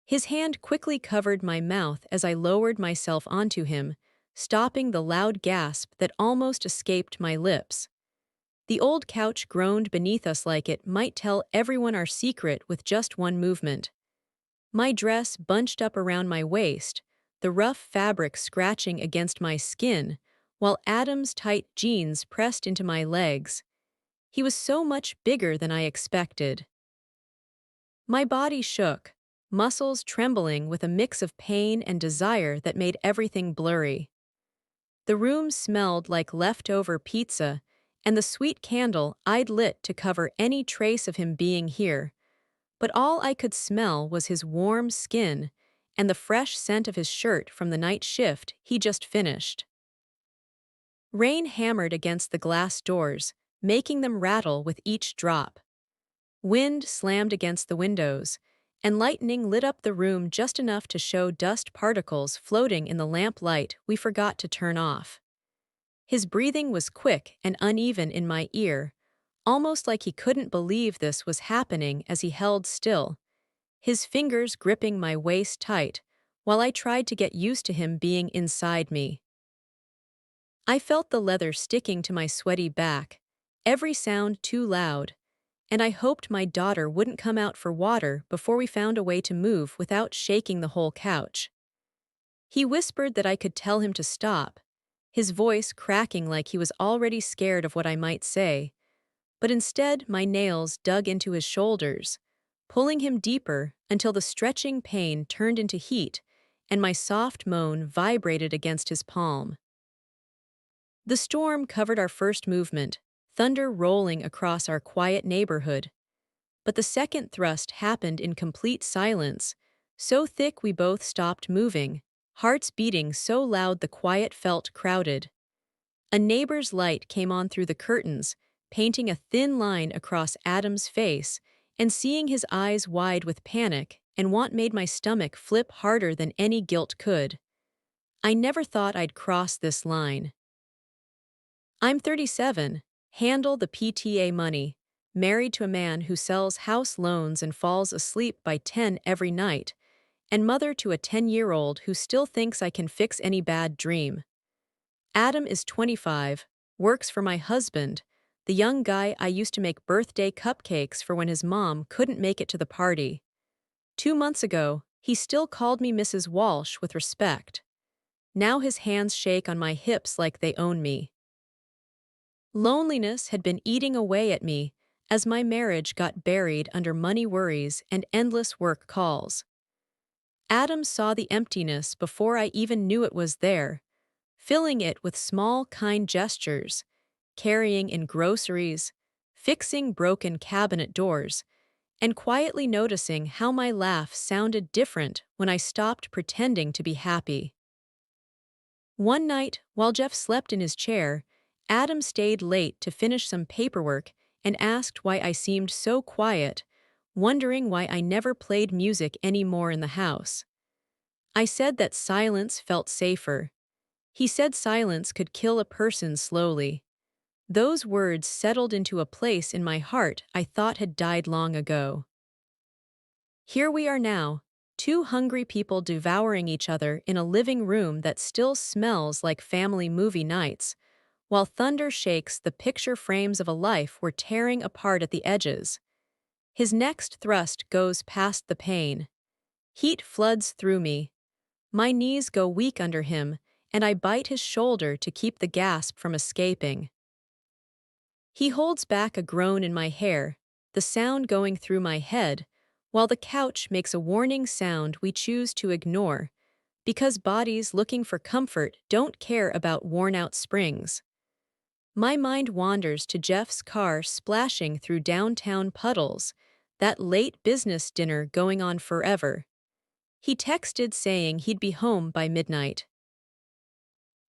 His hand quickly covered my mouth as I lowered myself onto him, stopping the loud gasp that almost escaped my lips. The old couch groaned beneath us like it might tell everyone our secret with just one movement. My dress bunched up around my waist, the rough fabric scratching against my skin, while Adam's tight jeans pressed into my legs. He was so much bigger than I expected. My body shook, muscles trembling with a mix of pain and desire that made everything blurry. The room smelled like leftover pizza, and the sweet candle I'd lit to cover any trace of him being here. But all I could smell was his warm skin and the fresh scent of his shirt from the night shift he just finished. Rain hammered against the glass doors, making them rattle with each drop. Wind slammed against the windows, and lightning lit up the room just enough to show dust particles floating in the lamp light we forgot to turn off. His breathing was quick and uneven in my ear, almost like he couldn't believe this was happening as he held still, his fingers gripping my waist tight, while I tried to get used to him being inside me. I felt the leather sticking to my sweaty back, every sound too loud, and I hoped my daughter wouldn't come out for water before we found a way to move without shaking the whole couch. He whispered that I could tell him to stop, his voice cracking like he was already scared of what I might say, but instead my nails dug into his shoulders, pulling him deeper until the stretching pain turned into heat and my soft moan vibrated against his palm. The storm covered our first movement, thunder rolling across our quiet neighborhood. But the second thrust happened in complete silence, so thick we both stopped moving, hearts beating so loud the quiet felt crowded. A neighbor's light came on through the curtains, painting a thin line across Adam's face, and seeing his eyes wide with panic and want made my stomach flip harder than any guilt could. I never thought I'd cross this line. I'm 37, handle the PTA money, married to a man who sells house loans and falls asleep by 10 every night, and mother to a 10-year-old who still thinks I can fix any bad dream. Adam is 25, works for my husband, the young guy I used to make birthday cupcakes for when his mom couldn't make it to the party. 2 months ago, he still called me Mrs. Walsh with respect. Now his hands shake on my hips like they own me. Loneliness had been eating away at me as my marriage got buried under money worries and endless work calls. Adam saw the emptiness before I even knew it was there, filling it with small, kind gestures, carrying in groceries, fixing broken cabinet doors, and quietly noticing how my laugh sounded different when I stopped pretending to be happy. One night, while Jeff slept in his chair, Adam stayed late to finish some paperwork and asked why I seemed so quiet, wondering why I never played music anymore in the house. I said that silence felt safer. He said silence could kill a person slowly. Those words settled into a place in my heart I thought had died long ago. Here we are now, two hungry people devouring each other in a living room that still smells like family movie nights, while thunder shakes the picture frames of a life we're tearing apart at the edges. His next thrust goes past the pain. Heat floods through me. My knees go weak under him, and I bite his shoulder to keep the gasp from escaping. He holds back a groan in my hair, the sound going through my head, while the couch makes a warning sound we choose to ignore, because bodies looking for comfort don't care about worn-out springs. My mind wanders to Jeff's car splashing through downtown puddles, that late business dinner going on forever. He texted saying he'd be home by midnight.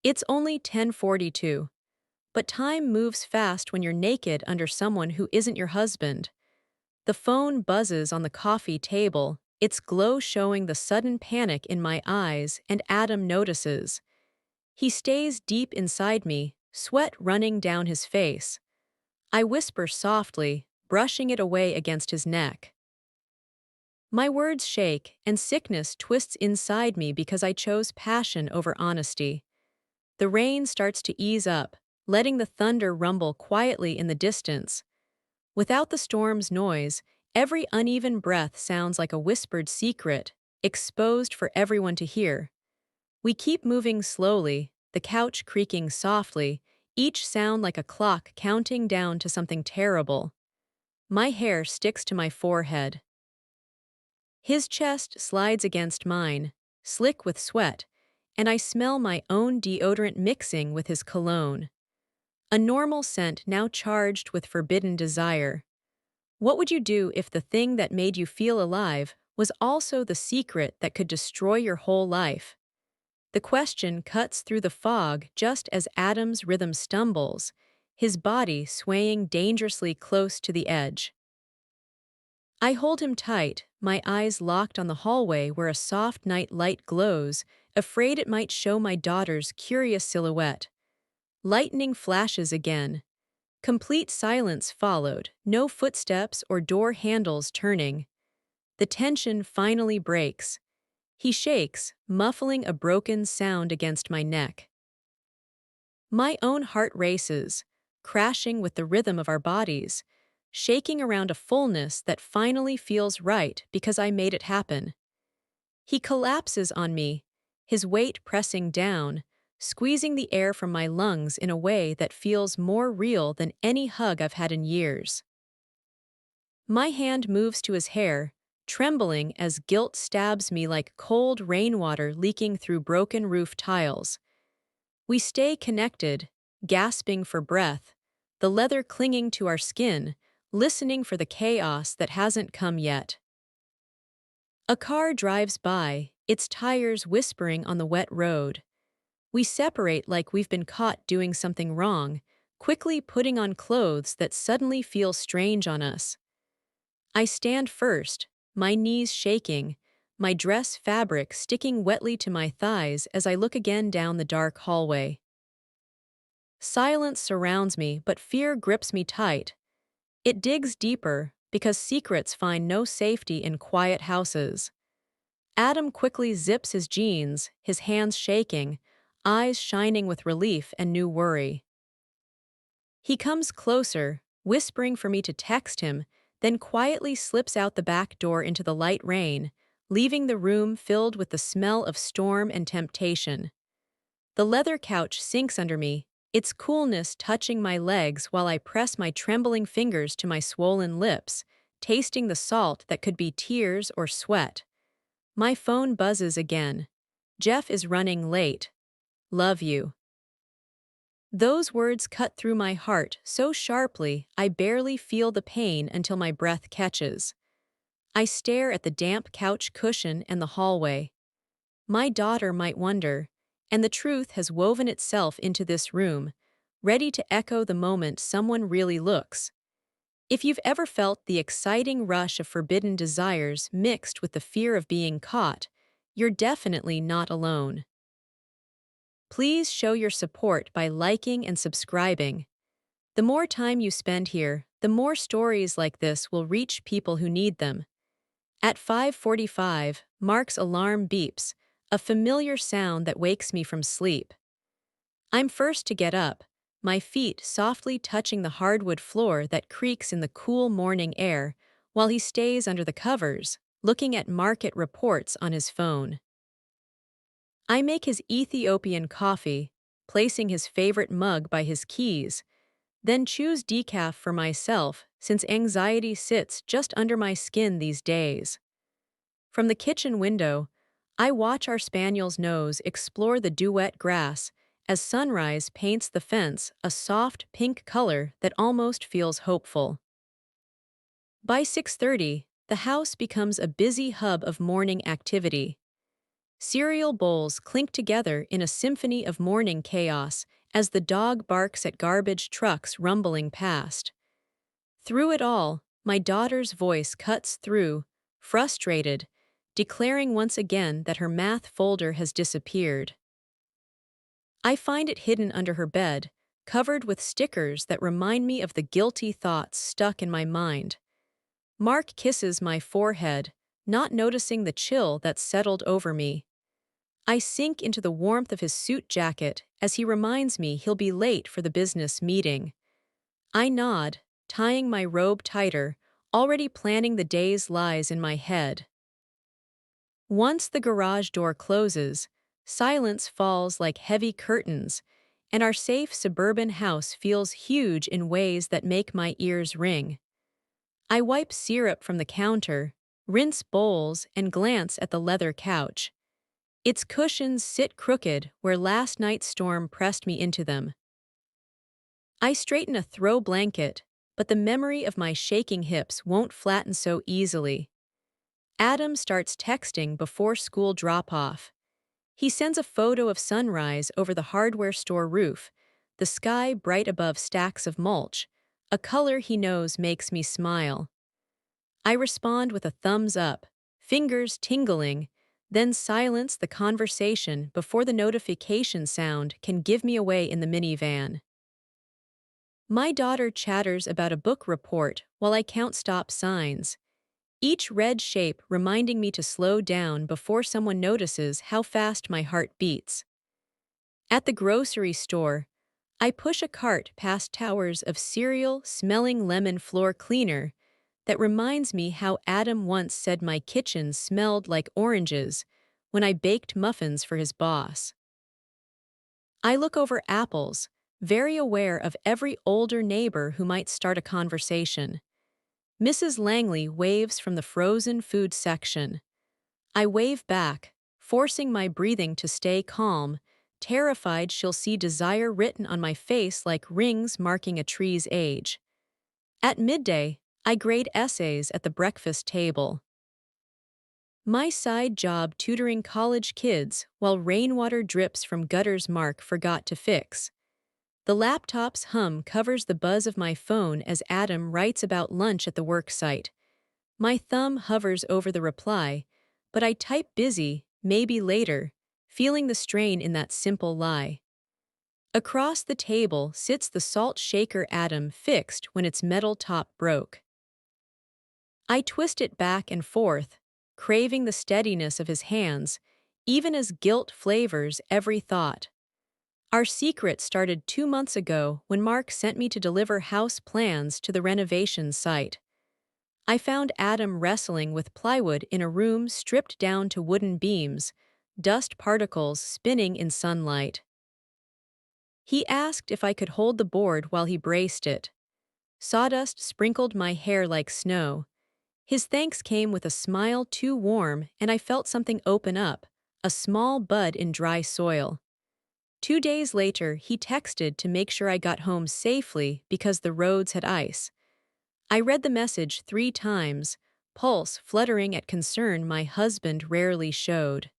It's only 10:42, but time moves fast when you're naked under someone who isn't your husband. The phone buzzes on the coffee table, its glow showing the sudden panic in my eyes, and Adam notices. He stays deep inside me, sweat running down his face. I whisper softly, brushing it away against his neck. My words shake, and sickness twists inside me because I chose passion over honesty. The rain starts to ease up, letting the thunder rumble quietly in the distance. Without the storm's noise, every uneven breath sounds like a whispered secret, exposed for everyone to hear. We keep moving slowly, the couch creaking softly, each sound like a clock counting down to something terrible. My hair sticks to my forehead. His chest slides against mine, slick with sweat, and I smell my own deodorant mixing with his cologne. A normal scent now charged with forbidden desire. What would you do if the thing that made you feel alive was also the secret that could destroy your whole life? The question cuts through the fog just as Adam's rhythm stumbles, his body swaying dangerously close to the edge. I hold him tight, my eyes locked on the hallway where a soft night light glows, afraid it might show my daughter's curious silhouette. Lightning flashes again. Complete silence followed, no footsteps or door handles turning. The tension finally breaks. He shakes, muffling a broken sound against my neck. My own heart races, crashing with the rhythm of our bodies, shaking around a fullness that finally feels right because I made it happen. He collapses on me, his weight pressing down, squeezing the air from my lungs in a way that feels more real than any hug I've had in years. My hand moves to his hair, trembling as guilt stabs me like cold rainwater leaking through broken roof tiles. We stay connected, gasping for breath, the leather clinging to our skin, listening for the chaos that hasn't come yet. A car drives by, its tires whispering on the wet road. We separate like we've been caught doing something wrong, quickly putting on clothes that suddenly feel strange on us. I stand first, my knees shaking, my dress fabric sticking wetly to my thighs as I look again down the dark hallway. Silence surrounds me, but fear grips me tight. It digs deeper, because secrets find no safety in quiet houses. Adam quickly zips his jeans, his hands shaking, eyes shining with relief and new worry. He comes closer, whispering for me to text him, then quietly slips out the back door into the light rain, leaving the room filled with the smell of storm and temptation. The leather couch sinks under me, its coolness touching my legs while I press my trembling fingers to my swollen lips, tasting the salt that could be tears or sweat. My phone buzzes again. Jeff is running late. Love you. Those words cut through my heart so sharply I barely feel the pain until my breath catches. I stare at the damp couch cushion and the hallway. My daughter might wonder, and the truth has woven itself into this room, ready to echo the moment someone really looks. If you've ever felt the exciting rush of forbidden desires mixed with the fear of being caught, you're definitely not alone. Please show your support by liking and subscribing. The more time you spend here, the more stories like this will reach people who need them. At 5:45, Mark's alarm beeps, a familiar sound that wakes me from sleep. I'm first to get up, my feet softly touching the hardwood floor that creaks in the cool morning air, while he stays under the covers, looking at market reports on his phone. I make his Ethiopian coffee, placing his favorite mug by his keys, then choose decaf for myself since anxiety sits just under my skin these days. From the kitchen window, I watch our spaniel's nose explore the duet grass as sunrise paints the fence a soft pink color that almost feels hopeful. By 6:30, the house becomes a busy hub of morning activity. Cereal bowls clink together in a symphony of morning chaos as the dog barks at garbage trucks rumbling past. Through it all, my daughter's voice cuts through, frustrated, declaring once again that her math folder has disappeared. I find it hidden under her bed, covered with stickers that remind me of the guilty thoughts stuck in my mind. Mark kisses my forehead, not noticing the chill that settled over me. I sink into the warmth of his suit jacket as he reminds me he'll be late for the business meeting. I nod, tying my robe tighter, already planning the day's lies in my head. Once the garage door closes, silence falls like heavy curtains, and our safe suburban house feels huge in ways that make my ears ring. I wipe syrup from the counter, rinse bowls, and glance at the leather couch. Its cushions sit crooked where last night's storm pressed me into them. I straighten a throw blanket, but the memory of my shaking hips won't flatten so easily. Adam starts texting before school drop-off. He sends a photo of sunrise over the hardware store roof, the sky bright above stacks of mulch, a color he knows makes me smile. I respond with a thumbs up, fingers tingling, then silence the conversation before the notification sound can give me away in the minivan. My daughter chatters about a book report while I count stop signs, each red shape reminding me to slow down before someone notices how fast my heart beats. At the grocery store, I push a cart past towers of cereal-smelling lemon floor cleaner that reminds me how Adam once said my kitchen smelled like oranges when I baked muffins for his boss. I look over apples, very aware of every older neighbor who might start a conversation. Mrs. Langley waves from the frozen food section. I wave back, forcing my breathing to stay calm, terrified she'll see desire written on my face like rings marking a tree's age. At midday, I grade essays at the breakfast table. My side job tutoring college kids while rainwater drips from gutters Mark forgot to fix. The laptop's hum covers the buzz of my phone as Adam writes about lunch at the work site. My thumb hovers over the reply, but I type busy, maybe later, feeling the strain in that simple lie. Across the table sits the salt shaker Adam fixed when its metal top broke. I twist it back and forth, craving the steadiness of his hands, even as guilt flavors every thought. Our secret started 2 months ago when Mark sent me to deliver house plans to the renovation site. I found Adam wrestling with plywood in a room stripped down to wooden beams, dust particles spinning in sunlight. He asked if I could hold the board while he braced it. Sawdust sprinkled my hair like snow. His thanks came with a smile too warm, and I felt something open up, a small bud in dry soil. 2 days later, he texted to make sure I got home safely because the roads had ice. I read the message 3 times, pulse fluttering at concern my husband rarely showed.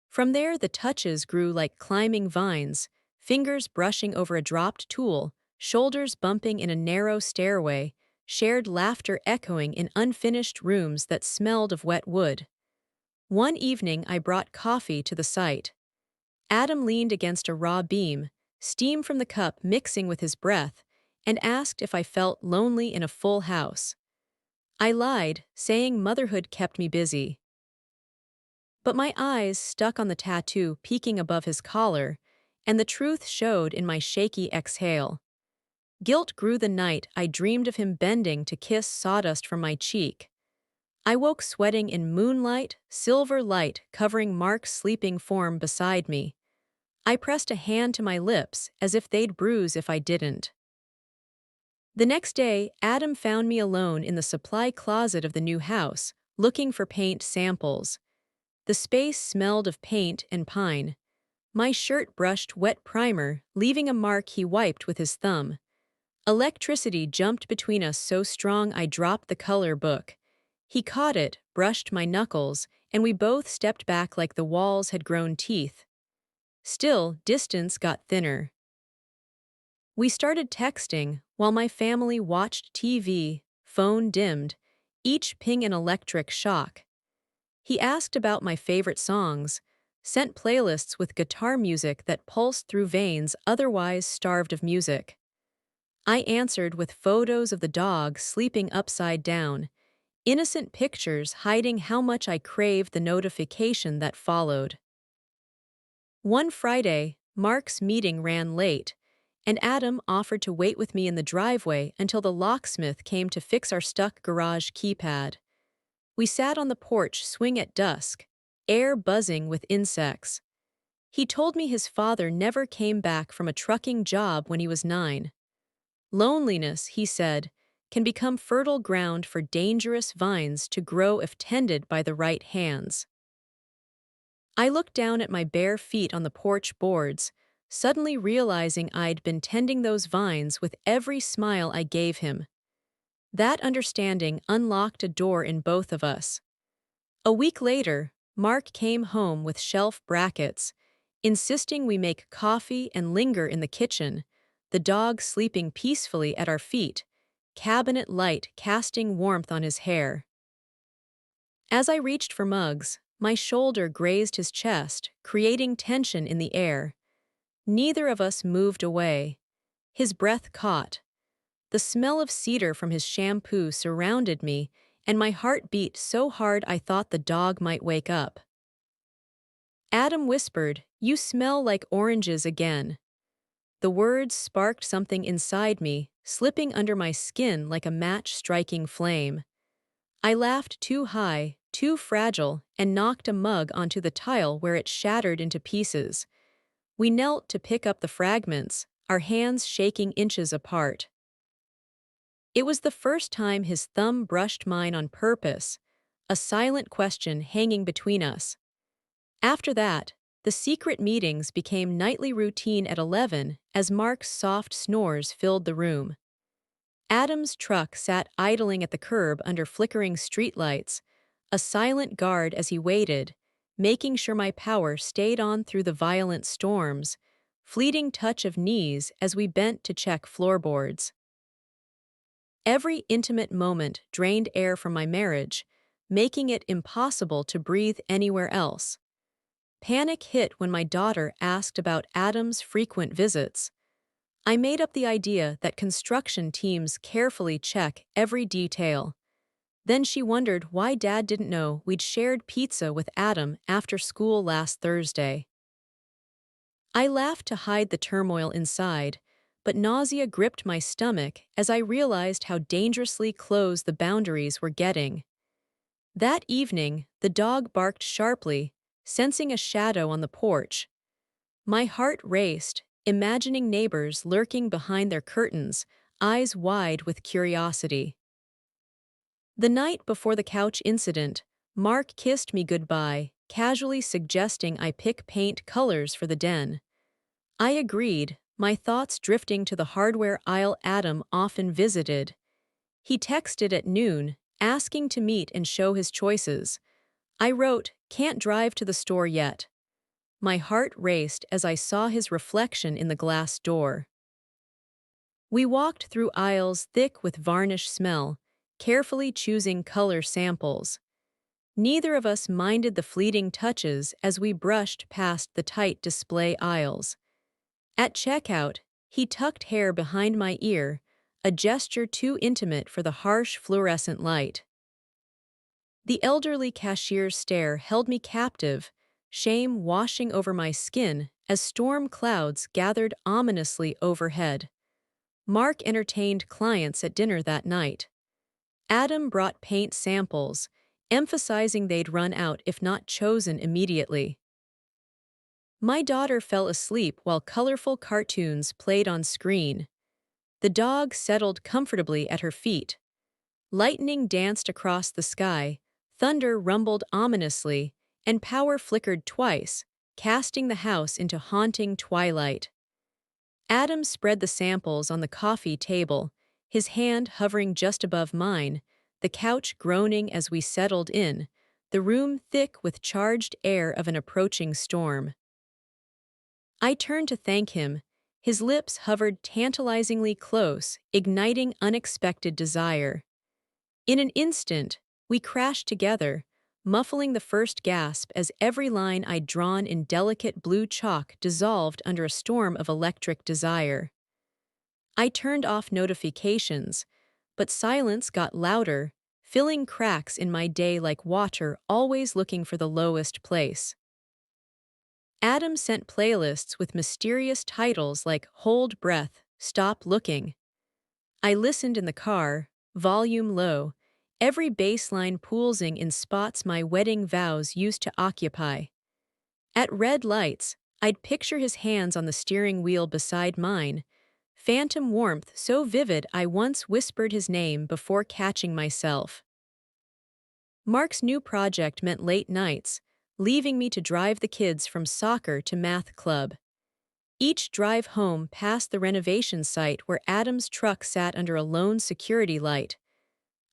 From there, the touches grew like climbing vines, fingers brushing over a dropped tool, shoulders bumping in a narrow stairway, shared laughter echoing in unfinished rooms that smelled of wet wood. One evening, I brought coffee to the site. Adam leaned against a raw beam, steam from the cup mixing with his breath, and asked if I felt lonely in a full house. I lied, saying motherhood kept me busy. But my eyes stuck on the tattoo peeking above his collar, and the truth showed in my shaky exhale. Guilt grew the night I dreamed of him bending to kiss sawdust from my cheek. I woke sweating in moonlight, silver light covering Mark's sleeping form beside me. I pressed a hand to my lips as if they'd bruise if I didn't. The next day, Adam found me alone in the supply closet of the new house, looking for paint samples. The space smelled of paint and pine. My shirt brushed wet primer, leaving a mark he wiped with his thumb. Electricity jumped between us so strong I dropped the color book. He caught it, brushed my knuckles, and we both stepped back like the walls had grown teeth. Still, distance got thinner. We started texting while my family watched TV, phone dimmed, each ping an electric shock. He asked about my favorite songs, sent playlists with guitar music that pulsed through veins otherwise starved of music. I answered with photos of the dog sleeping upside down, innocent pictures hiding how much I craved the notification that followed. One Friday, Mark's meeting ran late, and Adam offered to wait with me in the driveway until the locksmith came to fix our stuck garage keypad. We sat on the porch swing at dusk, air buzzing with insects. He told me his father never came back from a trucking job when he was 9. Loneliness, he said, can become fertile ground for dangerous vines to grow if tended by the right hands. I looked down at my bare feet on the porch boards, suddenly realizing I'd been tending those vines with every smile I gave him. That understanding unlocked a door in both of us. A week later, Mark came home with shelf brackets, insisting we make coffee and linger in the kitchen, the dog sleeping peacefully at our feet, cabinet light casting warmth on his hair. As I reached for mugs, my shoulder grazed his chest, creating tension in the air. Neither of us moved away. His breath caught. The smell of cedar from his shampoo surrounded me, and my heart beat so hard I thought the dog might wake up. Adam whispered, "You smell like oranges again." The words sparked something inside me, slipping under my skin like a match striking flame. I laughed too high, too fragile, and knocked a mug onto the tile where it shattered into pieces. We knelt to pick up the fragments, our hands shaking inches apart. It was the first time his thumb brushed mine on purpose, a silent question hanging between us. After that, the secret meetings became nightly routine at 11 as Mark's soft snores filled the room. Adam's truck sat idling at the curb under flickering streetlights, a silent guard as he waited, making sure my power stayed on through the violent storms, fleeting touch of knees as we bent to check floorboards. Every intimate moment drained air from my marriage, making it impossible to breathe anywhere else. Panic hit when my daughter asked about Adam's frequent visits. I made up the idea that construction teams carefully check every detail. Then she wondered why Dad didn't know we'd shared pizza with Adam after school last Thursday. I laughed to hide the turmoil inside, but nausea gripped my stomach as I realized how dangerously close the boundaries were getting. That evening, the dog barked sharply, sensing a shadow on the porch. My heart raced, imagining neighbors lurking behind their curtains, eyes wide with curiosity. The night before the couch incident, Mark kissed me goodbye, casually suggesting I pick paint colors for the den. I agreed, my thoughts drifting to the hardware aisle Adam often visited. He texted at noon, asking to meet and show his choices. I wrote, "Can't drive to the store yet." My heart raced as I saw his reflection in the glass door. We walked through aisles thick with varnish smell, carefully choosing color samples. Neither of us minded the fleeting touches as we brushed past the tight display aisles. At checkout, he tucked hair behind my ear, a gesture too intimate for the harsh fluorescent light. The elderly cashier's stare held me captive, shame washing over my skin as storm clouds gathered ominously overhead. Mark entertained clients at dinner that night. Adam brought paint samples, emphasizing they'd run out if not chosen immediately. My daughter fell asleep while colorful cartoons played on screen. The dog settled comfortably at her feet. Lightning danced across the sky, thunder rumbled ominously, and power flickered twice, casting the house into haunting twilight. Adam spread the samples on the coffee table, his hand hovering just above mine, the couch groaning as we settled in, the room thick with charged air of an approaching storm. I turned to thank him. His lips hovered tantalizingly close, igniting unexpected desire. In an instant, we crashed together, muffling the first gasp as every line I'd drawn in delicate blue chalk dissolved under a storm of electric desire. I turned off notifications, but silence got louder, filling cracks in my day like water always looking for the lowest place. Adam sent playlists with mysterious titles like Hold Breath, Stop Looking. I listened in the car, volume low, every bass line poolsing in spots my wedding vows used to occupy. At red lights, I'd picture his hands on the steering wheel beside mine, phantom warmth so vivid I once whispered his name before catching myself. Mark's new project meant late nights, leaving me to drive the kids from soccer to math club. Each drive home passed the renovation site where Adam's truck sat under a lone security light.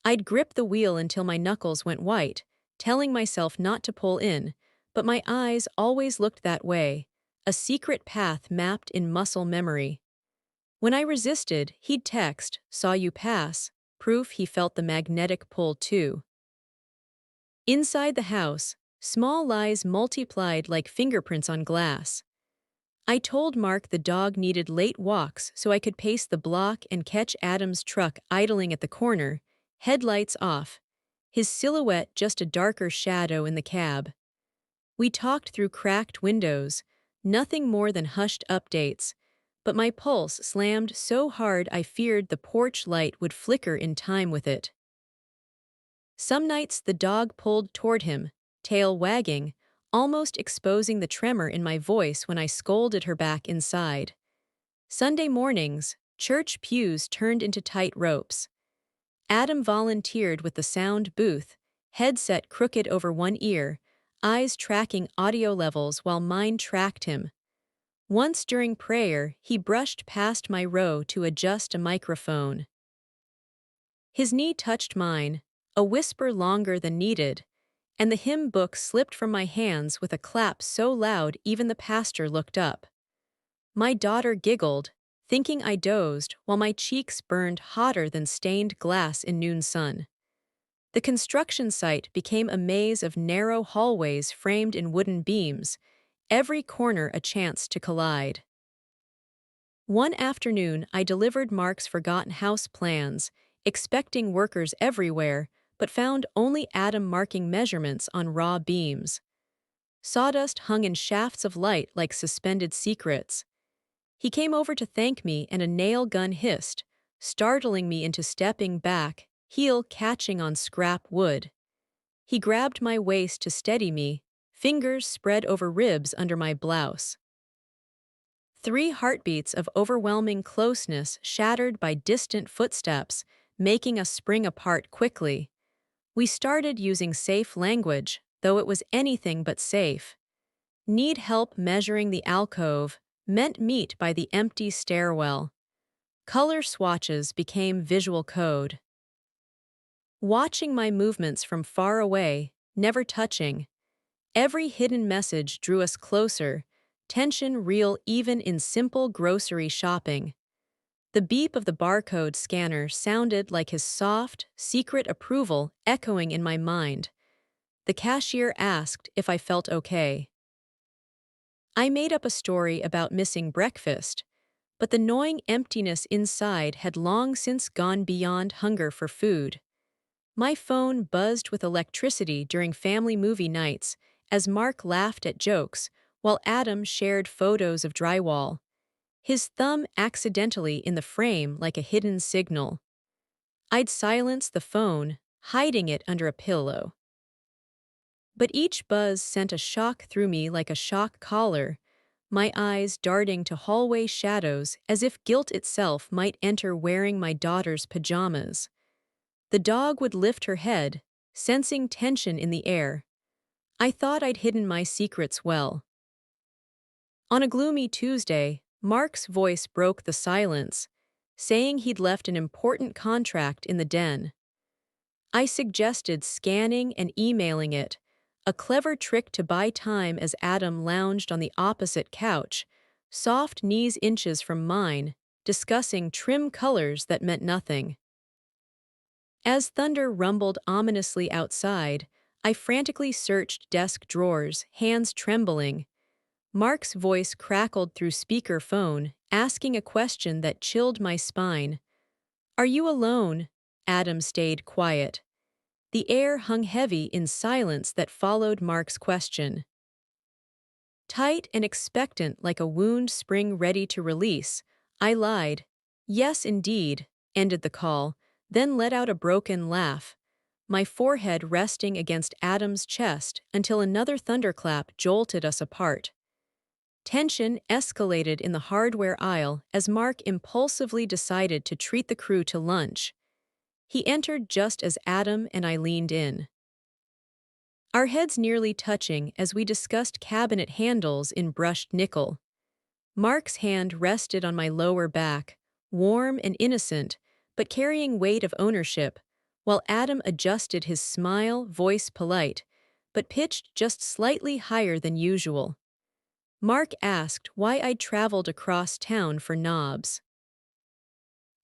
I'd grip the wheel until my knuckles went white, telling myself not to pull in, but my eyes always looked that way, a secret path mapped in muscle memory. When I resisted, he'd text, "Saw you pass," proof he felt the magnetic pull too. Inside the house, small lies multiplied like fingerprints on glass. I told Mark the dog needed late walks so I could pace the block and catch Adam's truck idling at the corner, headlights off, his silhouette just a darker shadow in the cab. We talked through cracked windows, nothing more than hushed updates, but my pulse slammed so hard I feared the porch light would flicker in time with it. Some nights the dog pulled toward him, tail wagging, almost exposing the tremor in my voice when I scolded her back inside. Sunday mornings, church pews turned into tight ropes. Adam volunteered with the sound booth, headset crooked over one ear, eyes tracking audio levels while mine tracked him. Once during prayer, he brushed past my row to adjust a microphone. His knee touched mine, a whisper longer than needed, and the hymn book slipped from my hands with a clap so loud even the pastor looked up. My daughter giggled, thinking I dozed, while my cheeks burned hotter than stained glass in noon sun. The construction site became a maze of narrow hallways framed in wooden beams, every corner a chance to collide. One afternoon, I delivered Mark's forgotten house plans, expecting workers everywhere, but found only Adam marking measurements on raw beams. Sawdust hung in shafts of light like suspended secrets. He came over to thank me and a nail gun hissed, startling me into stepping back, heel catching on scrap wood. He grabbed my waist to steady me, fingers spread over ribs under my blouse. 3 heartbeats of overwhelming closeness shattered by distant footsteps, making us spring apart quickly. We started using safe language, though it was anything but safe. Need help measuring the alcove, meant meet by the empty stairwell. Color swatches became visual code. Watching my movements from far away, never touching, every hidden message drew us closer, tension real even in simple grocery shopping. The beep of the barcode scanner sounded like his soft, secret approval echoing in my mind. The cashier asked if I felt okay. I made up a story about missing breakfast, but the gnawing emptiness inside had long since gone beyond hunger for food. My phone buzzed with electricity during family movie nights as Mark laughed at jokes while Adam shared photos of drywall, his thumb accidentally in the frame like a hidden signal. I'd silence the phone, hiding it under a pillow. But each buzz sent a shock through me like a shock collar, my eyes darting to hallway shadows as if guilt itself might enter wearing my daughter's pajamas. The dog would lift her head, sensing tension in the air. I thought I'd hidden my secrets well. On a gloomy Tuesday, Mark's voice broke the silence, saying he'd left an important contract in the den. I suggested scanning and emailing it, a clever trick to buy time as Adam lounged on the opposite couch, soft knees inches from mine, discussing trim colors that meant nothing. As thunder rumbled ominously outside, I frantically searched desk drawers, hands trembling. Mark's voice crackled through speaker phone, asking a question that chilled my spine. "Are you alone?" Adam stayed quiet. The air hung heavy in silence that followed Mark's question. Tight and expectant like a wound spring ready to release, I lied. Yes, indeed, ended the call, then let out a broken laugh, my forehead resting against Adam's chest until another thunderclap jolted us apart. Tension escalated in the hardware aisle as Mark impulsively decided to treat the crew to lunch. He entered just as Adam and I leaned in, our heads nearly touching as we discussed cabinet handles in brushed nickel. Mark's hand rested on my lower back, warm and innocent, but carrying weight of ownership, while Adam adjusted his smile, voice polite, but pitched just slightly higher than usual. Mark asked why I'd traveled across town for knobs.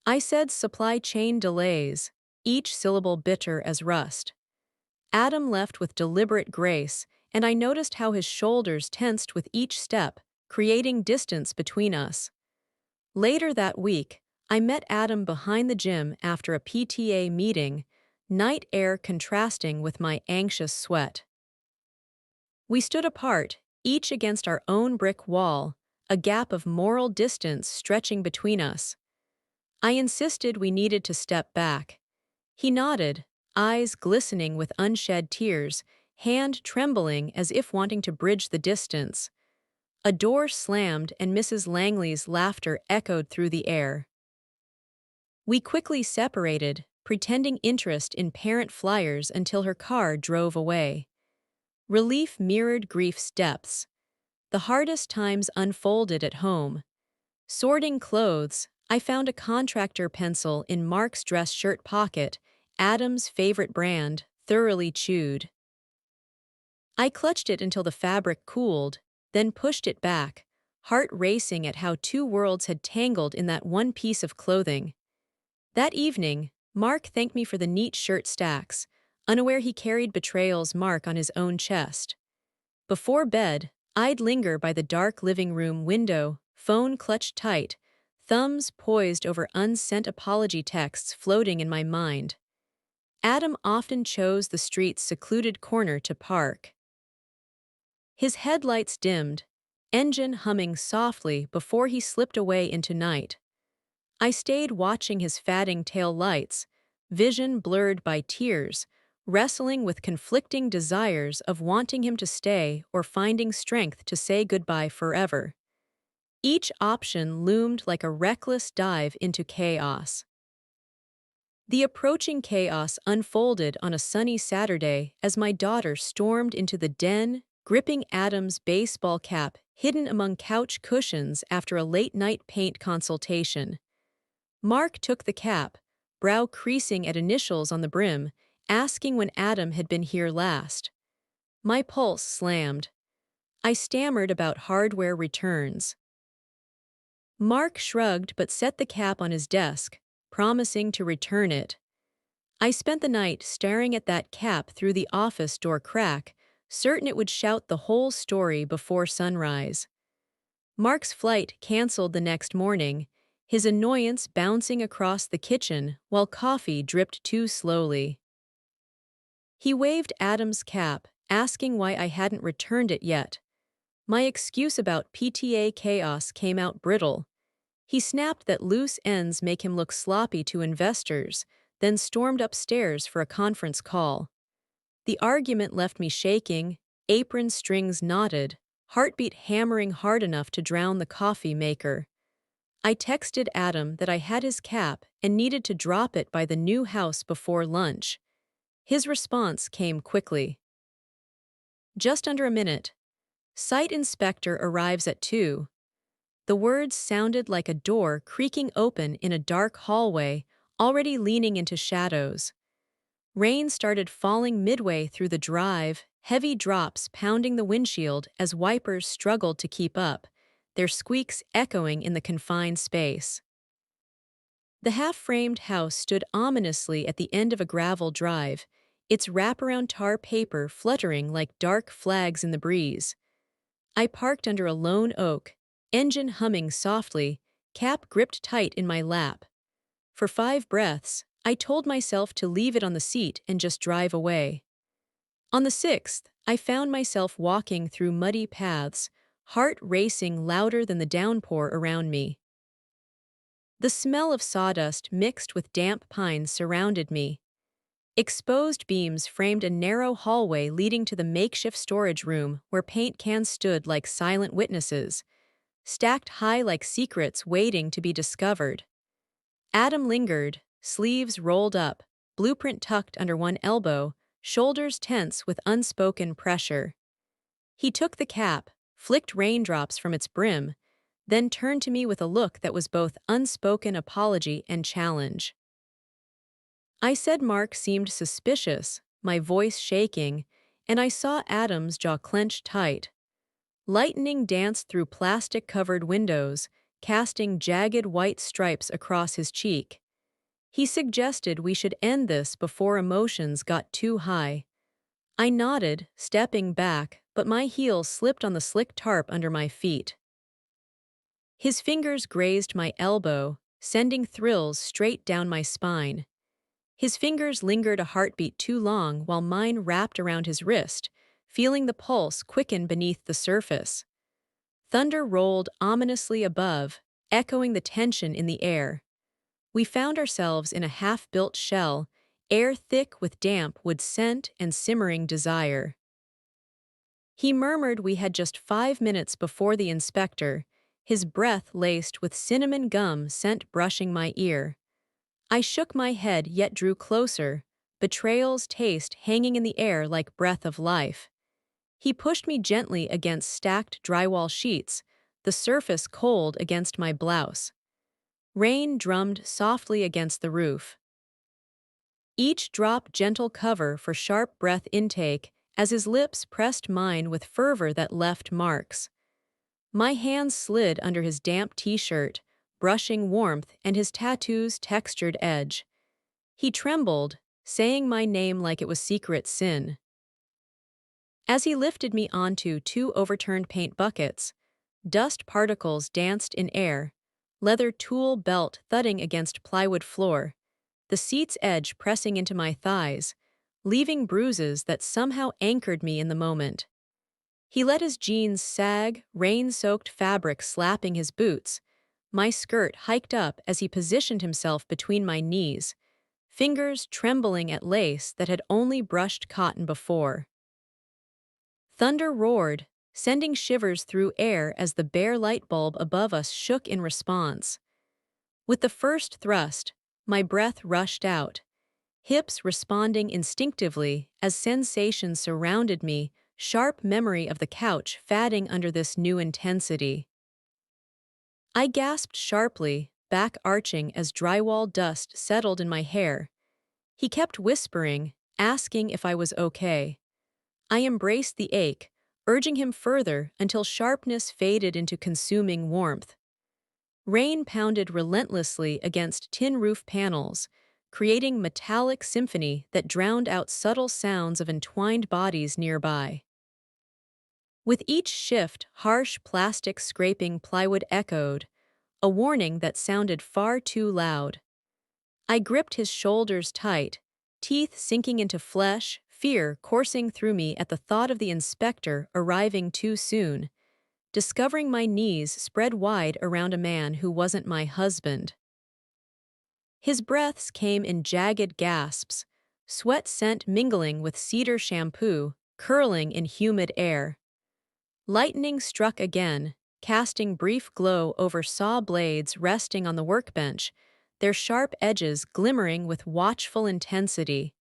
I said supply chain delays, each syllable bitter as rust. Adam left with deliberate grace, and I noticed how his shoulders tensed with each step, creating distance between us. Later that week, I met Adam behind the gym after a PTA meeting, night air contrasting with my anxious sweat. We stood apart, each against our own brick wall, a gap of moral distance stretching between us. I insisted we needed to step back. He nodded, eyes glistening with unshed tears, hand trembling as if wanting to bridge the distance. A door slammed and Mrs. Langley's laughter echoed through the air. We quickly separated, pretending interest in parent flyers until her car drove away. Relief mirrored grief's depths. The hardest times unfolded at home. Sorting clothes, I found a contractor pencil in Mark's dress shirt pocket, Adam's favorite brand, thoroughly chewed. I clutched it until the fabric cooled, then pushed it back, heart racing at how two worlds had tangled in that one piece of clothing. That evening, Mark thanked me for the neat shirt stacks, unaware he carried Betrayal's mark on his own chest. Before bed, I'd linger by the dark living room window, phone clutched tight, thumbs poised over unsent apology texts floating in my mind. Adam often chose the street's secluded corner to park. His headlights dimmed, engine humming softly before he slipped away into night. I stayed watching his fatting tail lights, vision blurred by tears, wrestling with conflicting desires of wanting him to stay or finding strength to say goodbye forever. Each option loomed like a reckless dive into chaos. The approaching chaos unfolded on a sunny Saturday as my daughter stormed into the den, gripping Adam's baseball cap hidden among couch cushions after a late-night paint consultation. Mark took the cap, brow creasing at initials on the brim, asking when Adam had been here last. My pulse slammed. I stammered about hardware returns. Mark shrugged but set the cap on his desk, promising to return it. I spent the night staring at that cap through the office door crack, certain it would shout the whole story before sunrise. Mark's flight canceled the next morning, his annoyance bouncing across the kitchen while coffee dripped too slowly. He waved Adam's cap, asking why I hadn't returned it yet. My excuse about PTA chaos came out brittle. He snapped that loose ends make him look sloppy to investors, then stormed upstairs for a conference call. The argument left me shaking, apron strings knotted, heartbeat hammering hard enough to drown the coffee maker. I texted Adam that I had his cap and needed to drop it by the new house before lunch. His response came quickly. Just under a minute. Site inspector arrives at 2. The words sounded like a door creaking open in a dark hallway, already leaning into shadows. Rain started falling midway through the drive, heavy drops pounding the windshield as wipers struggled to keep up, their squeaks echoing in the confined space. The half-framed house stood ominously at the end of a gravel drive, its wraparound tar paper fluttering like dark flags in the breeze. I parked under a lone oak, engine humming softly, cap gripped tight in my lap. For 5 breaths, I told myself to leave it on the seat and just drive away. On the 6th, I found myself walking through muddy paths, heart racing louder than the downpour around me. The smell of sawdust mixed with damp pines surrounded me. Exposed beams framed a narrow hallway leading to the makeshift storage room where paint cans stood like silent witnesses, stacked high like secrets waiting to be discovered. Adam lingered, sleeves rolled up, blueprint tucked under one elbow, shoulders tense with unspoken pressure. He took the cap, flicked raindrops from its brim, then turned to me with a look that was both unspoken apology and challenge. I said Mark seemed suspicious, my voice shaking, and I saw Adam's jaw clench tight. Lightning danced through plastic-covered windows, casting jagged white stripes across his cheek. He suggested we should end this before emotions got too high. I nodded, stepping back, but my heels slipped on the slick tarp under my feet. His fingers grazed my elbow, sending thrills straight down my spine. His fingers lingered a heartbeat too long while mine wrapped around his wrist, feeling the pulse quicken beneath the surface. Thunder rolled ominously above, echoing the tension in the air. We found ourselves in a half-built shell, air thick with damp wood scent and simmering desire. He murmured we had just 5 minutes before the inspector, his breath laced with cinnamon gum scent brushing my ear. I shook my head yet drew closer, betrayal's taste hanging in the air like breath of life. He pushed me gently against stacked drywall sheets, the surface cold against my blouse. Rain drummed softly against the roof. Each drop gentle cover for sharp breath intake as his lips pressed mine with fervor that left marks. My hands slid under his damp t-shirt, brushing warmth and his tattoo's textured edge. He trembled, saying my name like it was secret sin. As he lifted me onto 2 overturned paint buckets, dust particles danced in air, leather tool belt thudding against plywood floor, the seat's edge pressing into my thighs, leaving bruises that somehow anchored me in the moment. He let his jeans sag, rain-soaked fabric slapping his boots, my skirt hiked up as he positioned himself between my knees, fingers trembling at lace that had only brushed cotton before. Thunder roared, sending shivers through air as the bare light bulb above us shook in response. With the first thrust, my breath rushed out, hips responding instinctively as sensation surrounded me, sharp memory of the couch fatting under this new intensity. I gasped sharply, back arching as drywall dust settled in my hair. He kept whispering, asking if I was okay. I embraced the ache, urging him further until sharpness faded into consuming warmth. Rain pounded relentlessly against tin roof panels, creating metallic symphony that drowned out subtle sounds of entwined bodies nearby. With each shift, harsh plastic scraping plywood echoed, a warning that sounded far too loud. I gripped his shoulders tight, teeth sinking into flesh, fear coursing through me at the thought of the inspector arriving too soon, discovering my knees spread wide around a man who wasn't my husband. His breaths came in jagged gasps, sweat scent mingling with cedar shampoo, curling in humid air. Lightning struck again, casting brief glow over saw blades resting on the workbench, their sharp edges glimmering with watchful intensity.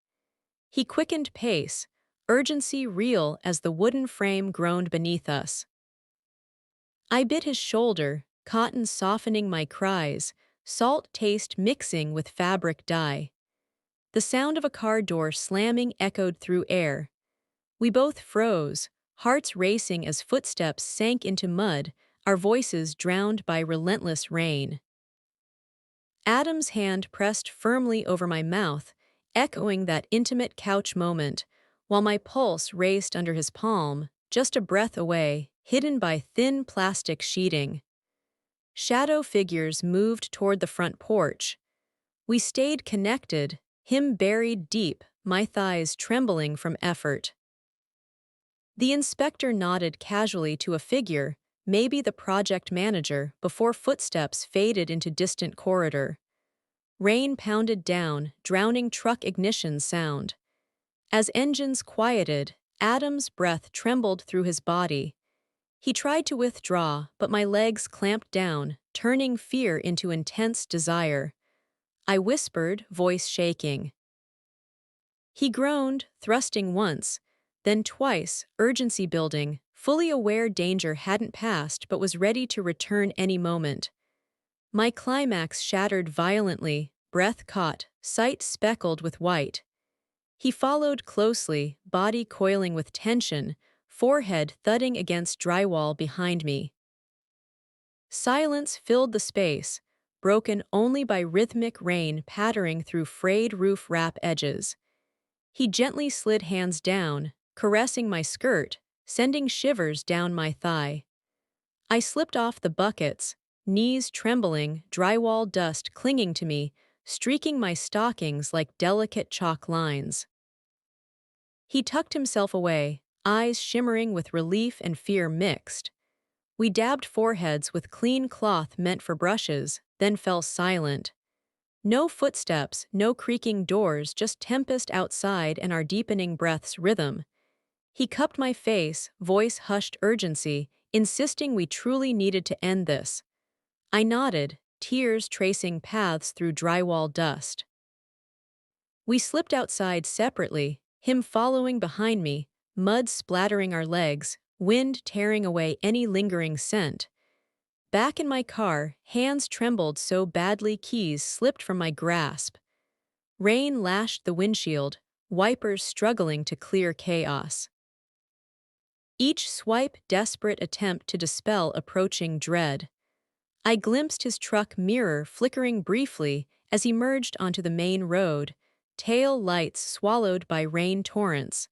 He quickened pace, urgency real as the wooden frame groaned beneath us. I bit his shoulder, cotton softening my cries, salt taste mixing with fabric dye. The sound of a car door slamming echoed through air. We both froze, hearts racing as footsteps sank into mud, our voices drowned by relentless rain. Adam's hand pressed firmly over my mouth, echoing that intimate couch moment, while my pulse raced under his palm, just a breath away, hidden by thin plastic sheeting. Shadow figures moved toward the front porch. We stayed connected, him buried deep, my thighs trembling from effort. The inspector nodded casually to a figure, maybe the project manager, before footsteps faded into distant corridor. Rain pounded down, drowning truck ignition sound. As engines quieted, Adam's breath trembled through his body. He tried to withdraw, but my legs clamped down, turning fear into intense desire. I whispered, voice shaking. He groaned, thrusting once, then twice, urgency building, fully aware danger hadn't passed but was ready to return any moment. My climax shattered violently, breath caught, sight speckled with white. He followed closely, body coiling with tension, forehead thudding against drywall behind me. Silence filled the space, broken only by rhythmic rain pattering through frayed roof wrap edges. He gently slid hands down, caressing my skirt, sending shivers down my thigh. I slipped off the buckets, knees trembling, drywall dust clinging to me, streaking my stockings like delicate chalk lines. He tucked himself away, eyes shimmering with relief and fear mixed. We dabbed foreheads with clean cloth meant for brushes, then fell silent. No footsteps, no creaking doors, just tempest outside and our deepening breath's rhythm. He cupped my face, voice hushed urgency, insisting we truly needed to end this. I nodded, tears tracing paths through drywall dust. We slipped outside separately, him following behind me, mud splattering our legs, wind tearing away any lingering scent. Back in my car, hands trembled so badly keys slipped from my grasp. Rain lashed the windshield, wipers struggling to clear chaos. Each swipe desperate attempt to dispel approaching dread. I glimpsed his truck mirror flickering briefly as he merged onto the main road, tail lights swallowed by rain torrents.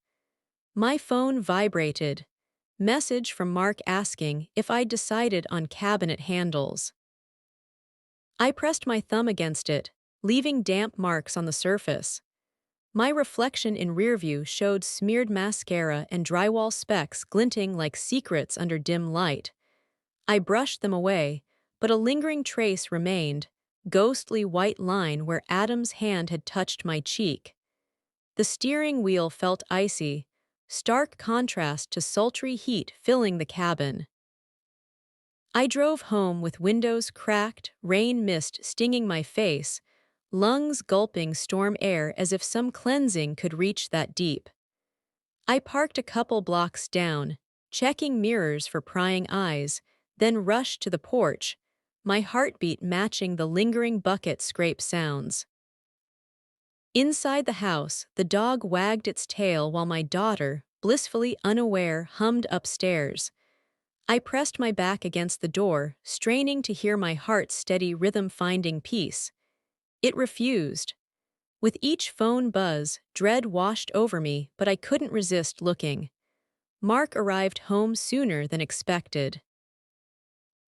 My phone vibrated. Message from Mark asking if I'd decided on cabinet handles. I pressed my thumb against it, leaving damp marks on the surface. My reflection in rearview showed smeared mascara and drywall specks glinting like secrets under dim light. I brushed them away, but a lingering trace remained, ghostly white line where Adam's hand had touched my cheek. The steering wheel felt icy, stark contrast to sultry heat filling the cabin. I drove home with windows cracked, rain mist stinging my face, lungs gulping storm air as if some cleansing could reach that deep. I parked a couple blocks down, checking mirrors for prying eyes, then rushed to the porch, my heartbeat matching the lingering bucket scrape sounds. Inside the house, the dog wagged its tail while my daughter, blissfully unaware, hummed upstairs. I pressed my back against the door, straining to hear my heart's steady rhythm finding peace. It refused. With each phone buzz, dread washed over me, but I couldn't resist looking. Mark arrived home sooner than expected.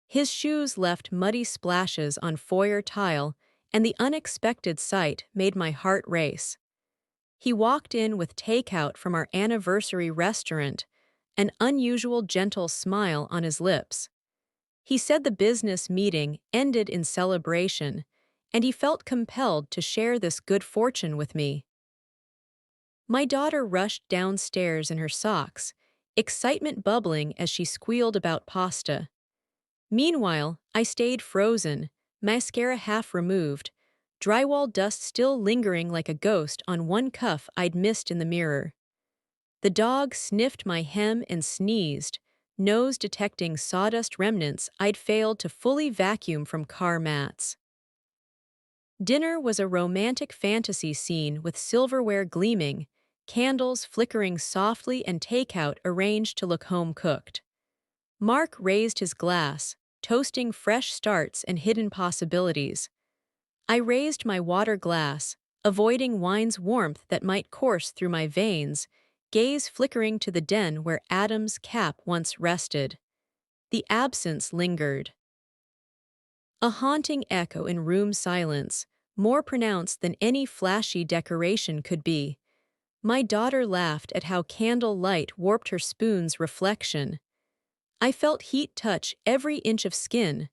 His shoes left muddy splashes on foyer tile, and the unexpected sight made my heart race. He walked in with takeout from our anniversary restaurant, an unusual gentle smile on his lips. He said the business meeting ended in celebration, and he felt compelled to share this good fortune with me. My daughter rushed downstairs in her socks, excitement bubbling as she squealed about pasta. Meanwhile, I stayed frozen, mascara half removed, drywall dust still lingering like a ghost on one cuff I'd missed in the mirror. The dog sniffed my hem and sneezed, nose detecting sawdust remnants I'd failed to fully vacuum from car mats. Dinner was a romantic fantasy scene with silverware gleaming, candles flickering softly and takeout arranged to look home-cooked. Mark raised his glass, toasting fresh starts and hidden possibilities. I raised my water glass, avoiding wine's warmth that might course through my veins, gaze flickering to the den where Adam's cap once rested. The absence lingered. A haunting echo in room silence, more pronounced than any flashy decoration could be. My daughter laughed at how candle light warped her spoon's reflection. I felt heat touch every inch of skin.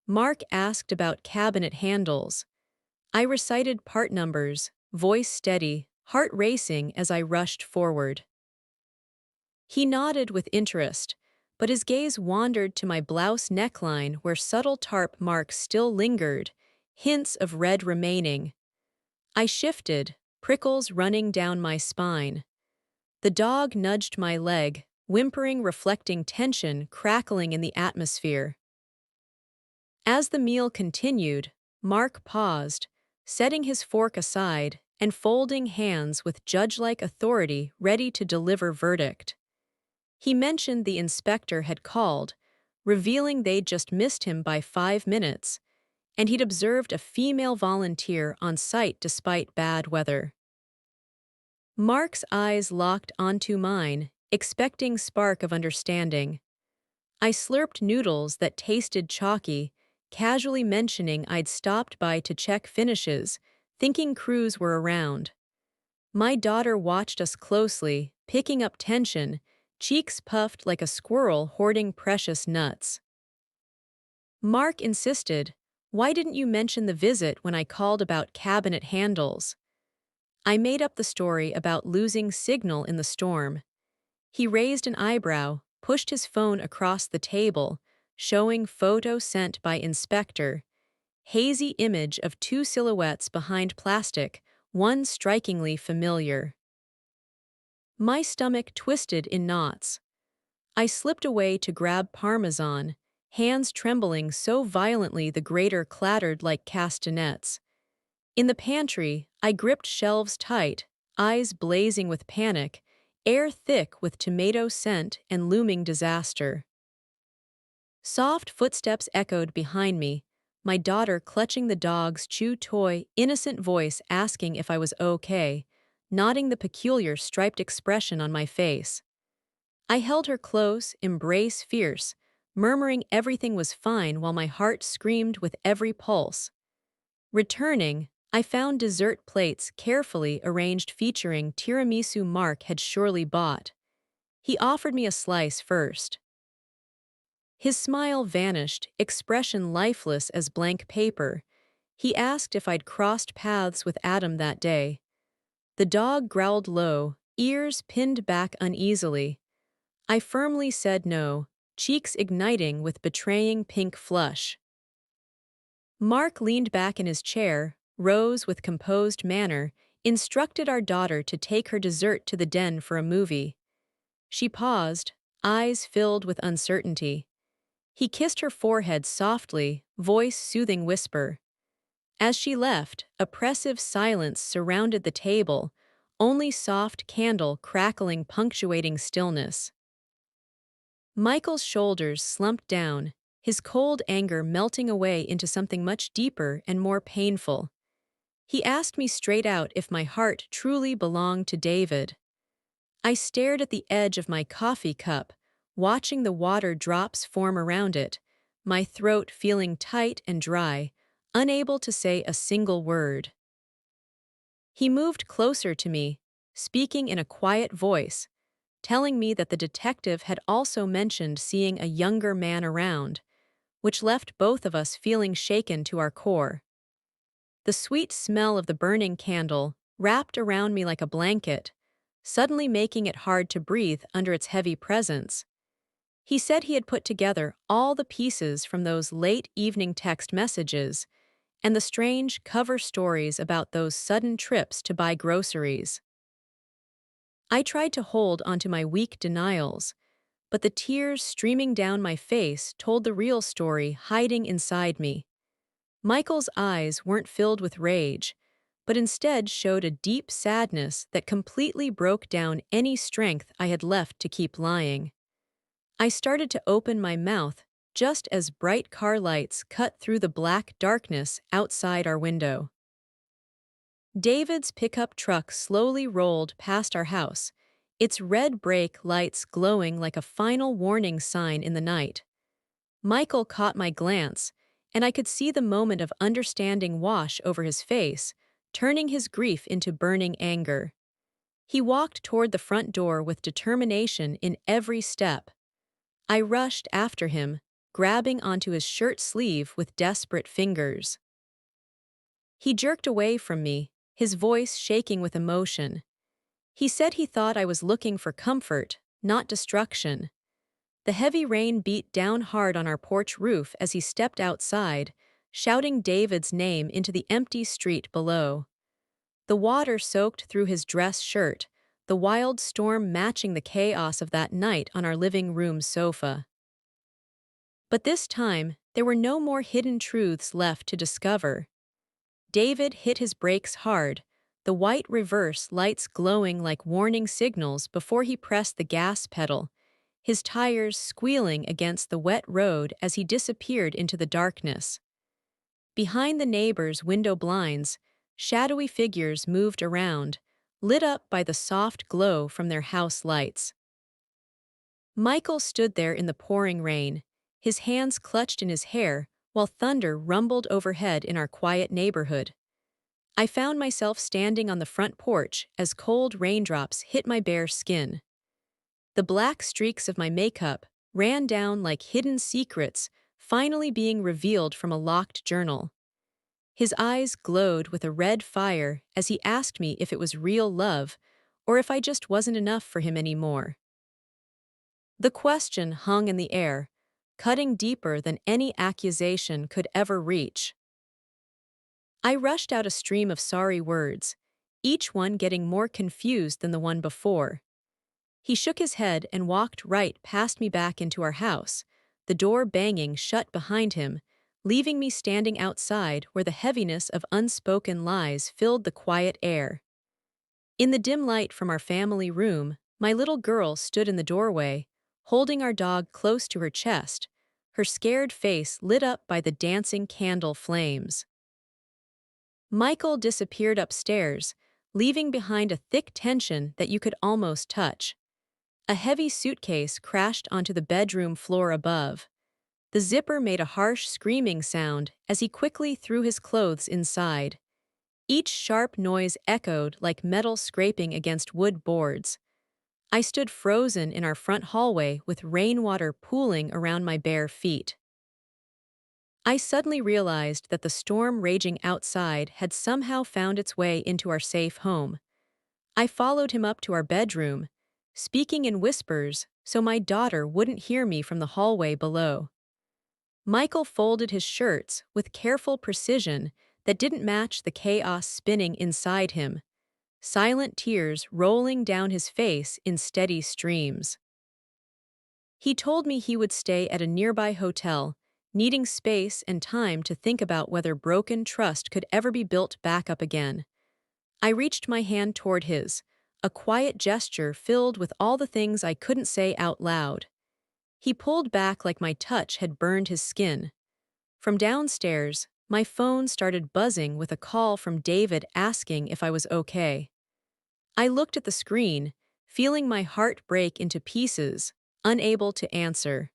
Mark asked about cabinet handles. I recited part numbers, voice steady, heart racing as I rushed forward. He nodded with interest, but his gaze wandered to my blouse neckline where subtle tarp marks still lingered, hints of red remaining. I shifted, prickles running down my spine. The dog nudged my leg, whimpering, reflecting tension crackling in the atmosphere. As the meal continued, Mark paused, setting his fork aside and folding hands with judge-like authority ready to deliver verdict. He mentioned the inspector had called, revealing they'd just missed him by 5 minutes, and he'd observed a female volunteer on site despite bad weather. Mark's eyes locked onto mine, expecting spark of understanding. I slurped noodles that tasted chalky, casually mentioning I'd stopped by to check finishes, thinking crews were around. My daughter watched us closely, picking up tension, cheeks puffed like a squirrel hoarding precious nuts. Mark insisted, "Why didn't you mention the visit when I called about cabinet handles?" I made up the story about losing signal in the storm. He raised an eyebrow, pushed his phone across the table, showing photo sent by inspector. Hazy image of two silhouettes behind plastic, one strikingly familiar. My stomach twisted in knots. I slipped away to grab Parmesan, hands trembling so violently the grater clattered like castanets. In the pantry, I gripped shelves tight, eyes blazing with panic, air thick with tomato scent and looming disaster. Soft footsteps echoed behind me, my daughter clutching the dog's chew toy, innocent voice asking if I was okay, nodding the peculiar striped expression on my face. I held her close, embrace fierce, murmuring everything was fine while my heart screamed with every pulse. Returning, I found dessert plates carefully arranged featuring tiramisu Mark had surely bought. He offered me a slice first. His smile vanished, expression lifeless as blank paper. He asked if I'd crossed paths with Adam that day. The dog growled low, ears pinned back uneasily. I firmly said no, cheeks igniting with betraying pink flush. Mark leaned back in his chair, rose with composed manner, instructed our daughter to take her dessert to the den for a movie. She paused, eyes filled with uncertainty. He kissed her forehead softly, voice soothing whisper. As she left, oppressive silence surrounded the table, only soft candle crackling punctuating stillness. Michael's shoulders slumped down, his cold anger melting away into something much deeper and more painful. He asked me straight out if my heart truly belonged to David. I stared at the edge of my coffee cup, watching the water drops form around it, my throat feeling tight and dry, unable to say a single word. He moved closer to me, speaking in a quiet voice, telling me that the detective had also mentioned seeing a younger man around, which left both of us feeling shaken to our core. The sweet smell of the burning candle wrapped around me like a blanket, suddenly making it hard to breathe under its heavy presence. He said he had put together all the pieces from those late evening text messages and the strange cover stories about those sudden trips to buy groceries. I tried to hold onto my weak denials, but the tears streaming down my face told the real story hiding inside me. Michael's eyes weren't filled with rage, but instead showed a deep sadness that completely broke down any strength I had left to keep lying. I started to open my mouth just as bright car lights cut through the black darkness outside our window. David's pickup truck slowly rolled past our house, its red brake lights glowing like a final warning sign in the night. Michael caught my glance, and I could see the moment of understanding wash over his face, turning his grief into burning anger. He walked toward the front door with determination in every step. I rushed after him, grabbing onto his shirt sleeve with desperate fingers. He jerked away from me, his voice shaking with emotion. He said he thought I was looking for comfort, not destruction. The heavy rain beat down hard on our porch roof as he stepped outside, shouting David's name into the empty street below. The water soaked through his dress shirt, the wild storm matching the chaos of that night on our living room sofa. But this time, there were no more hidden truths left to discover. David hit his brakes hard, the white reverse lights glowing like warning signals before he pressed the gas pedal, his tires squealing against the wet road as he disappeared into the darkness. Behind the neighbors' window blinds, shadowy figures moved around, lit up by the soft glow from their house lights. Michael stood there in the pouring rain, his hands clutched in his hair, while thunder rumbled overhead in our quiet neighborhood. I found myself standing on the front porch as cold raindrops hit my bare skin. The black streaks of my makeup ran down like hidden secrets, finally being revealed from a locked journal. His eyes glowed with a red fire as he asked me if it was real love, or if I just wasn't enough for him anymore. The question hung in the air, cutting deeper than any accusation could ever reach. I rushed out a stream of sorry words, each one getting more confused than the one before. He shook his head and walked right past me back into our house, the door banging shut behind him, leaving me standing outside where the heaviness of unspoken lies filled the quiet air. In the dim light from our family room, my little girl stood in the doorway, holding our dog close to her chest, her scared face lit up by the dancing candle flames. Michael disappeared upstairs, leaving behind a thick tension that you could almost touch. A heavy suitcase crashed onto the bedroom floor above. The zipper made a harsh screaming sound as he quickly threw his clothes inside. Each sharp noise echoed like metal scraping against wood boards. I stood frozen in our front hallway with rainwater pooling around my bare feet. I suddenly realized that the storm raging outside had somehow found its way into our safe home. I followed him up to our bedroom, speaking in whispers so my daughter wouldn't hear me from the hallway below. Michael folded his shirts with careful precision that didn't match the chaos spinning inside him, silent tears rolling down his face in steady streams. He told me he would stay at a nearby hotel, needing space and time to think about whether broken trust could ever be built back up again. I reached my hand toward his, a quiet gesture filled with all the things I couldn't say out loud. He pulled back like my touch had burned his skin. From downstairs, my phone started buzzing with a call from David asking if I was okay. I looked at the screen, feeling my heart break into pieces, unable to answer.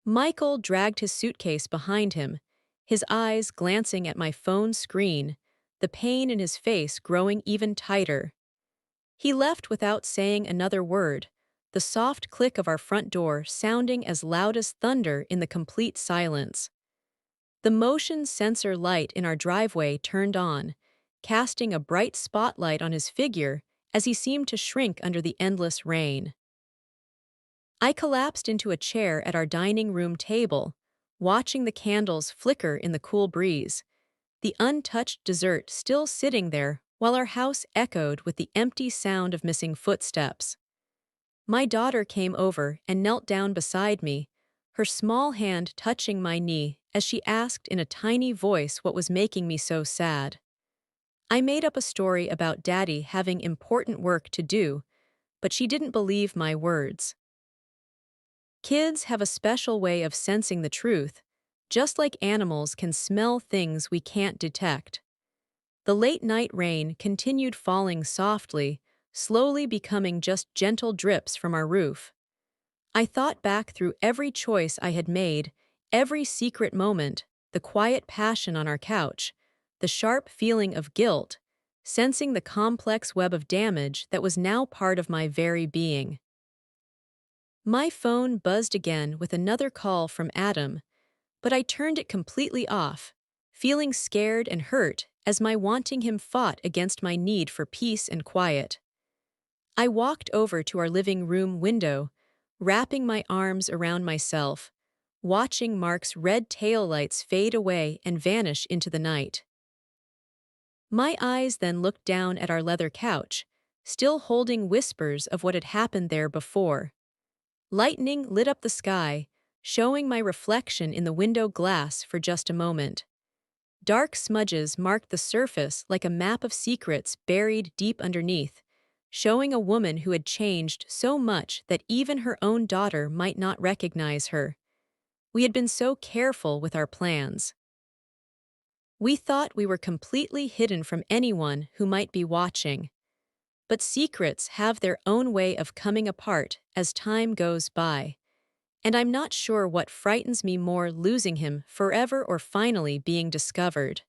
Michael dragged his suitcase behind him, his eyes glancing at my phone screen, the pain in his face growing even tighter. He left without saying another word, the soft click of our front door sounding as loud as thunder in the complete silence. The motion sensor light in our driveway turned on, casting a bright spotlight on his figure as he seemed to shrink under the endless rain. I collapsed into a chair at our dining room table, watching the candles flicker in the cool breeze, the untouched dessert still sitting there while our house echoed with the empty sound of missing footsteps. My daughter came over and knelt down beside me, her small hand touching my knee as she asked in a tiny voice what was making me so sad. I made up a story about Daddy having important work to do, but she didn't believe my words. Kids have a special way of sensing the truth, just like animals can smell things we can't detect. The late-night rain continued falling softly, slowly becoming just gentle drips from our roof. I thought back through every choice I had made, Every secret moment, the quiet passion on our couch, the sharp feeling of guilt, sensing the complex web of damage that was now part of my very being. My phone buzzed again with another call from Adam, but I turned it completely off, feeling scared and hurt as my wanting him fought against my need for peace and quiet. I walked over to our living room window, wrapping my arms around myself, watching Mark's red taillights fade away and vanish into the night. My eyes then looked down at our leather couch, still holding whispers of what had happened there before. Lightning lit up the sky, showing my reflection in the window glass for just a moment. Dark smudges marked the surface like a map of secrets buried deep underneath, showing a woman who had changed so much that even her own daughter might not recognize her. We had been so careful with our plans. We thought we were completely hidden from anyone who might be watching. But secrets have their own way of coming apart as time goes by. And I'm not sure what frightens me more, losing him forever or finally being discovered.